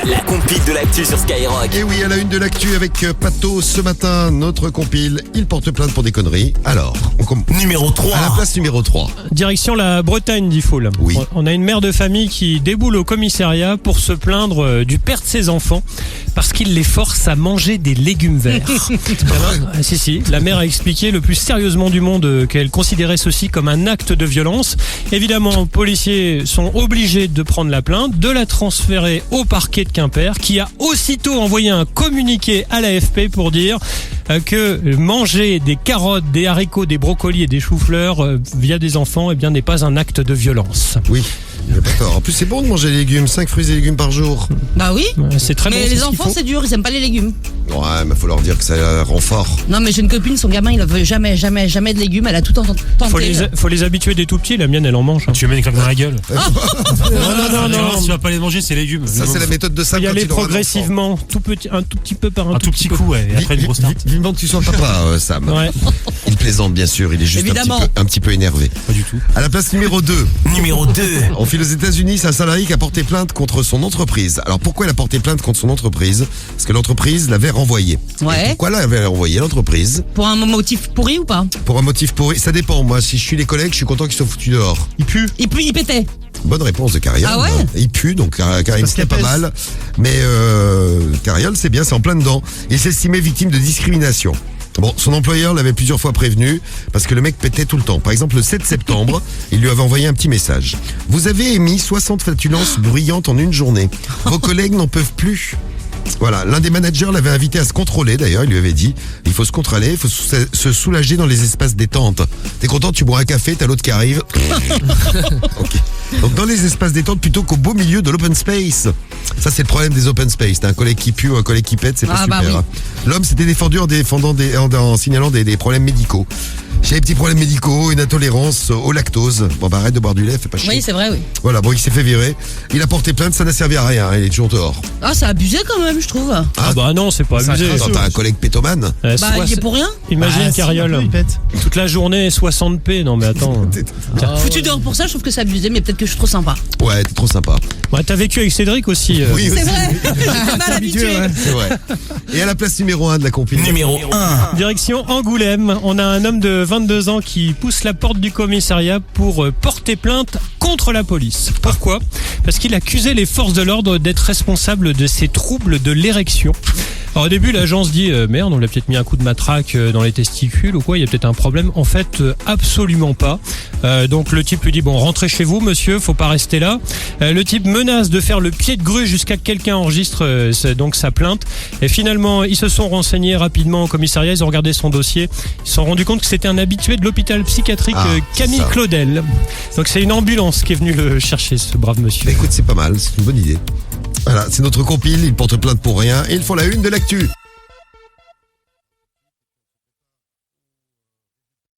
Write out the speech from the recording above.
La compile de l'actu sur Skyrock. Et oui, à la une de l'actu avec Pato ce matin, notre compile, il porte plainte pour des conneries. Alors, Numéro 3. à la place numéro 3. Direction la Bretagne, dit Foul. Oui. On a une mère de famille qui déboule au commissariat pour se plaindre du père de ses enfants parce qu'il les force à manger des légumes verts. Si. La mère a expliqué le plus sérieusement du monde qu'elle considérait ceci comme un acte de violence. Évidemment, policiers sont obligés de prendre la plainte, de la transférer au parquet de Quimper, qui a aussitôt envoyé un communiqué à l'AFP pour dire que manger des carottes, des haricots, des brocolis et des choux-fleurs via des enfants, n'est pas un acte de violence. Oui, il n'a pas tort. En plus, c'est bon de manger des légumes, 5 fruits et légumes par jour. Bah oui. C'est très bon. Mais c'est les ce qu'il enfants, faut. c'est dur, ils aiment pas les légumes. Ouais, mais faut leur dire que ça rend fort. Non, mais j'ai une copine, son gamin, il ne veut jamais de légumes. Elle a tout tenté. Faut les habituer des tout petits. La mienne, elle en mange. Tu lui mets une claque dans la gueule. Non. Si tu vas pas les manger, c'est légumes. Ça, c'est la méthode de Sam. Faut y quand aller il aura un enfant. progressivement, un tout petit peu par un, Un tout petit peu. coup, ouais. Et après une grosse tarte. Vivement que tu sois papa, Sam. Ouais. Il plaisante, bien sûr. Il est juste Évidemment. un petit peu énervé. Pas du tout. À la place numéro 2. Numéro 2. On file aux États-Unis, c'est un salarié qui a porté plainte contre son entreprise. Alors pourquoi il a porté plainte contre son entreprise? Parce que l'entreprise l'avait renvoyé. Ouais. Et pourquoi l'avait renvoyé l'entreprise? Pour un motif pourri ou pas? Pour un motif pourri. Ça dépend. Moi, si je suis les collègues, je suis content qu'ils soient foutus dehors. Il pue. Il pétait. Bonne réponse de Cariole. Ah ouais? Il pue, donc Karim, c'était pas mal. Mais Cariole, c'est bien, c'est en plein dedans. Il s'estimait victime de discrimination. Bon, son employeur l'avait plusieurs fois prévenu parce que le mec pétait tout le temps. Par exemple, le 7 septembre, il lui avait envoyé un petit message. Vous avez émis 60 flatulences bruyantes en une journée. Vos collègues n'en peuvent plus. Voilà, l'un des managers l'avait invité à se contrôler d'ailleurs, il lui avait dit, il faut se contrôler, il faut se soulager dans les espaces détente. T'es content, tu bois un café, t'as l'autre qui arrive. Ok. Donc dans les espaces détente plutôt qu'au beau milieu de l'open space. Ça c'est le problème des open space, t'as un collègue qui pue ou un collègue qui pète, c'est pas super. Bah oui. Hein. L'homme s'était défendu en signalant des problèmes médicaux. J'ai des petits problèmes médicaux, une intolérance au lactose. Bon bah arrête de boire du lait, fais pas chier. Oui, c'est vrai, oui. Voilà, bon il s'est fait virer, il a porté plainte, ça n'a servi à rien, il est toujours dehors. Ah, c'est abusé quand même, je trouve. Ah bah non, c'est pas abusé. Attends, t'as un collègue pétomane. Bah, il est pour rien. Imagine Cariole. Toute la journée 60p. Non mais attends. Foutu dehors pour ça, je trouve que c'est abusé, mais peut-être que je suis trop sympa. Ouais, t'es trop sympa. Ouais, t'as vécu avec Cédric aussi. Oui, C'est aussi. vrai. J'ai mal habitué. C'est vrai. Et à la place numéro 1 de la compil. Numéro 1. Direction Angoulême, on a un homme de 22 ans qui pousse la porte du commissariat pour porter plainte contre la police. Pourquoi? Parce qu'il accusait les forces de l'ordre d'être responsables de ses troubles de l'érection. Alors au début, l'agent se dit merde, on l'a peut-être mis un coup de matraque dans les testicules ou quoi, il y a peut-être un problème. En fait, absolument pas. Donc le type lui dit bon, rentrez chez vous, monsieur, faut pas rester là. Le type menace de faire le pied de grue jusqu'à que quelqu'un enregistre donc sa plainte. Et finalement, ils se sont renseignés rapidement au commissariat, ils ont regardé son dossier, ils se sont rendus compte que c'était un habitué de l'hôpital psychiatrique Camille ça. Claudel. Donc c'est une ambulance qui est venue le chercher, ce brave monsieur. Bah écoute, c'est pas mal, c'est une bonne idée. Voilà, c'est notre compile, il porte plainte pour rien et ils font la une de l'actu.